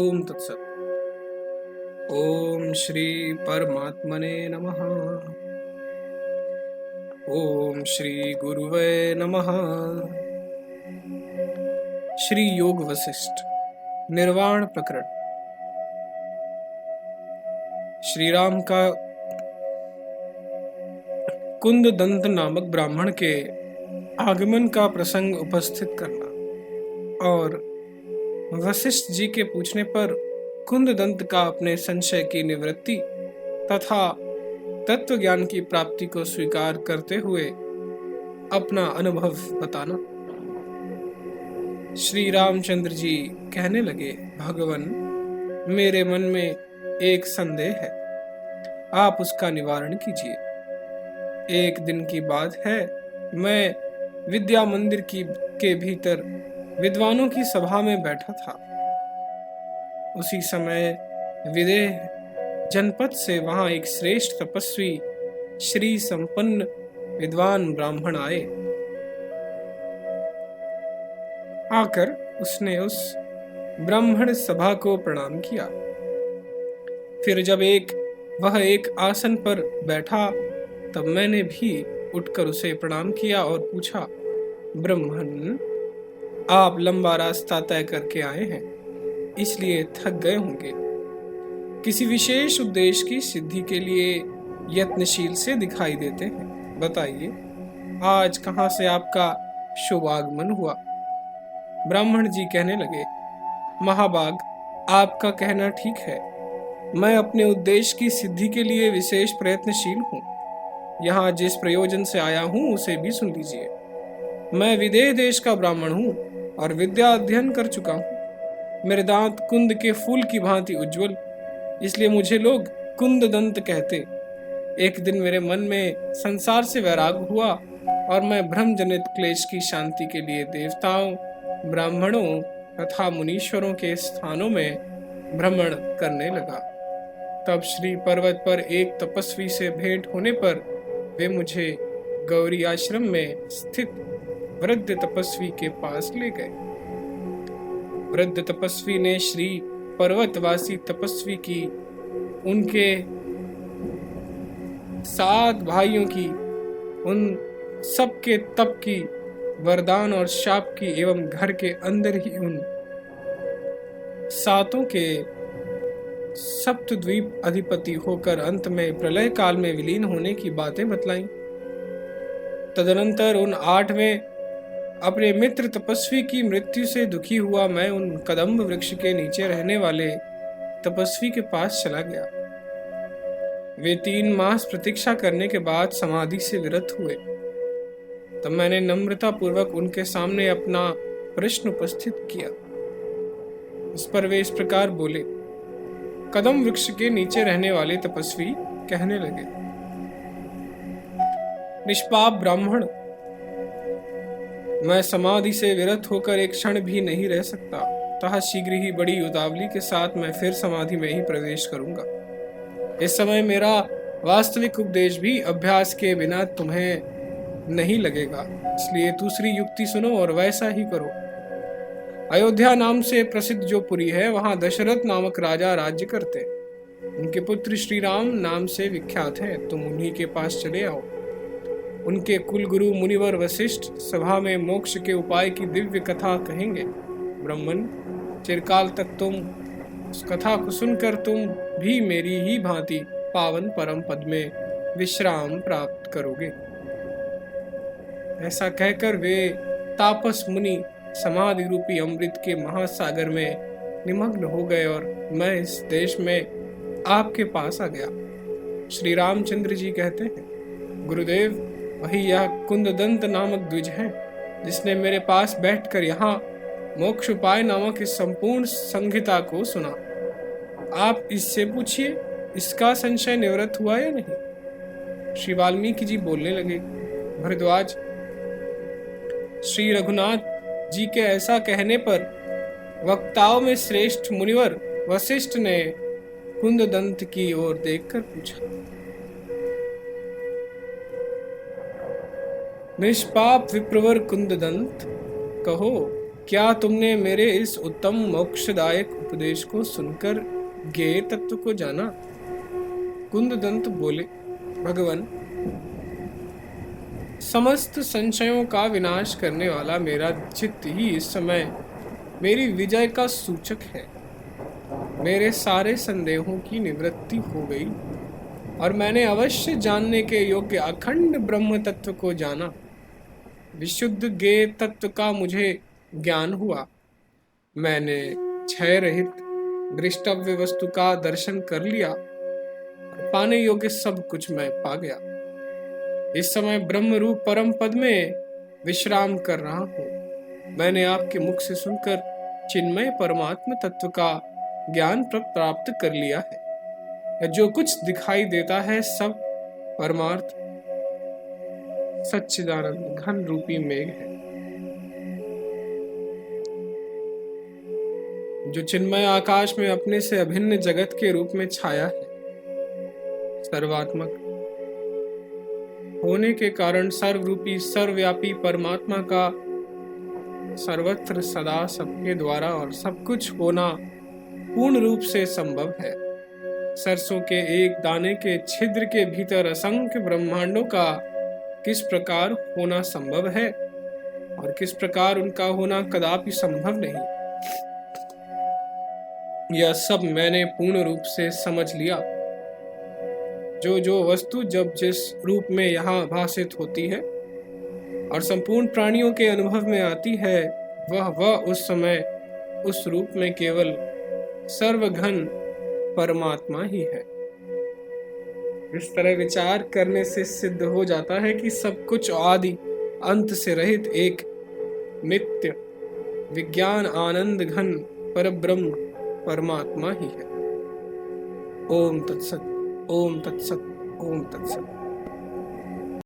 ओम तत्सत। ओम श्री परमात्मने नमः। ओम श्री गुरुवे नमः। श्री योग वशिष्ठ निर्वाण प्रकरण। श्री राम का कुंद दंत नामक ब्राह्मण के आगमन का प्रसंग उपस्थित करना और वशिष्ठ जी के पूछने पर कुंद दंत का अपने संशय की निवृत्ति तथा तत्व ज्ञान की प्राप्ति को स्वीकार करते हुए अपना अनुभव बताना। श्री रामचंद्र जी कहने लगे, भगवन, मेरे मन में एक संदेह है, आप उसका निवारण कीजिए। एक दिन की बात है, मैं विद्या मंदिर के भीतर विद्वानों की सभा में बैठा था। उसी समय विदेह जनपद से वहां एक श्रेष्ठ तपस्वी श्री संपन्न विद्वान ब्राह्मण आए। आकर उसने उस ब्राह्मण सभा को प्रणाम किया। फिर जब वह एक आसन पर बैठा तब मैंने भी उठकर उसे प्रणाम किया और पूछा, ब्राह्मण, आप लंबा रास्ता तय करके आए हैं, इसलिए थक गए होंगे। किसी विशेष उद्देश्य की सिद्धि के लिए यत्नशील से दिखाई देते हैं। बताइए, आज कहाँ से आपका शुभ आगमन हुआ? ब्राह्मण जी कहने लगे, महाभाग, आपका कहना ठीक है। मैं अपने उद्देश्य की सिद्धि के लिए विशेष प्रयत्नशील हूँ। यहाँ जिस प्रयोजन से आया हूँ उसे भी सुन लीजिए। मैं विदेह देश का ब्राह्मण हूँ और विद्या अध्ययन कर चुका हूँ। मेरे दांत कुंद के फूल की भांति उज्जवल, इसलिए मुझे लोग कुंद दंत कहते। एक दिन मेरे मन में संसार से वैराग हुआ और मैं भ्रम जनित क्लेश की शांति के लिए देवताओं, ब्राह्मणों तथा मुनीश्वरों के स्थानों में भ्रमण करने लगा। तब श्री पर्वत पर एक तपस्वी से भेंट होने पर वे मुझे गौरी आश्रम में स्थित वृद्ध तपस्वी के पास ले गए। वृद्ध तपस्वी ने श्री पर्वतवासी तपस्वी की, उनके 7 भाइयों की, उन सबके तप की, वरदान और शाप की एवं घर के अंदर ही उन 7 के सप्तद्वीप अधिपति होकर अंत में प्रलय काल में विलीन होने की बातें बतलाईं। तदनंतर उन 8वें अपने मित्र तपस्वी की मृत्यु से दुखी हुआ मैं उन कदम्ब वृक्ष के नीचे रहने वाले तपस्वी के पास चला गया। वे 3 मास प्रतीक्षा करने के बाद समाधि से विरत हुए। तब मैंने नम्रता पूर्वक उनके सामने अपना प्रश्न उपस्थित किया। इस पर वे इस प्रकार बोले। कदम वृक्ष के नीचे रहने वाले तपस्वी कहने लगे, निष्पाप ब्राह्मण, मैं समाधि से विरत होकर एक क्षण भी नहीं रह सकता, अतः शीघ्र ही बड़ी उतावली के साथ मैं फिर समाधि में ही प्रवेश करूंगा। इस समय मेरा वास्तविक उपदेश भी अभ्यास के बिना तुम्हें नहीं लगेगा, इसलिए दूसरी युक्ति सुनो और वैसा ही करो। अयोध्या नाम से प्रसिद्ध जो पुरी है, वहां दशरथ नामक राजा राज्य करते। उनके पुत्र श्री राम नाम से विख्यात हैं। तुम उन्हीं के पास चले आओ। उनके कुल गुरु मुनिवर वशिष्ठ सभा में मोक्ष के उपाय की दिव्य कथा कहेंगे। ब्राह्मण, चिरकाल तक तुम उस कथा को सुनकर तुम भी मेरी ही भांति पावन परम पद में विश्राम प्राप्त करोगे। ऐसा कहकर वे तापस मुनि समाधि रूपी अमृत के महासागर में निमग्न हो गए और मैं इस देश में आपके पास आ गया। श्री रामचंद्र जी कहते हैं, गुरुदेव, वही यह कुंददंत नामक द्विज है जिसने मेरे पास बैठकर यहाँ मोक्ष उपाय नामक इस संपूर्ण संहिता को सुना। आप इससे पूछिए, इसका संशय निवृत्त हुआ या नहीं? श्री वाल्मीकि जी बोलने लगे, भरद्वाज, श्री रघुनाथ जी के ऐसा कहने पर वक्ताओं में श्रेष्ठ मुनिवर वशिष्ठ ने कुंददंत की ओर देखकर पूछा, निष्पाप विप्रवर कुंददंत, कहो क्या तुमने मेरे इस उत्तम मोक्षदायक उपदेश को सुनकर ज्ञेय तत्व को जाना? कुंददंत बोले, भगवन, समस्त संशयों का विनाश करने वाला मेरा चित्त ही इस समय मेरी विजय का सूचक है। मेरे सारे संदेहों की निवृत्ति हो गई और मैंने अवश्य जानने के योग्य अखंड ब्रह्म तत्व को जाना। विशुद्ध ज्ञेय तत्व का मुझे ज्ञान हुआ। मैंने क्षय रहित दृष्टव्य वस्तु का दर्शन कर लिया और पाने योग्य सब कुछ मैं पा गया। इस समय ब्रह्म रूप परम पद में विश्राम कर रहा हूँ। मैंने आपके मुख से सुनकर चिन्मय परमात्म तत्व का ज्ञान प्राप्त कर लिया है। जो कुछ दिखाई देता है सब परमार्थ सच्चिदानंद घन रूपी मेघ है, जो चिन्मय आकाश में अपने से अभिन्न जगत के रूप में छाया है। सर्वात्मक होने के कारण सर्वरूपी सर्वव्यापी परमात्मा का सर्वत्र सदा सबके द्वारा और सब कुछ होना पूर्ण रूप से संभव है। सरसों के एक दाने के छिद्र के भीतर असंख्य ब्रह्मांडों का किस प्रकार होना संभव है और किस प्रकार उनका होना कदापि संभव नहीं, यह सब मैंने पूर्ण रूप से समझ लिया। जो वस्तु जब जिस रूप में यहाँ भाषित होती है और संपूर्ण प्राणियों के अनुभव में आती है, वह उस समय उस रूप में केवल सर्वघन परमात्मा ही है। इस तरह विचार करने से सिद्ध हो जाता है कि सब कुछ आदि अंत से रहित एक नित्य विज्ञान आनंद घन परब्रह्म परमात्मा ही है। ओम तत्सत, ओम तत्सत, ओम तत्सत।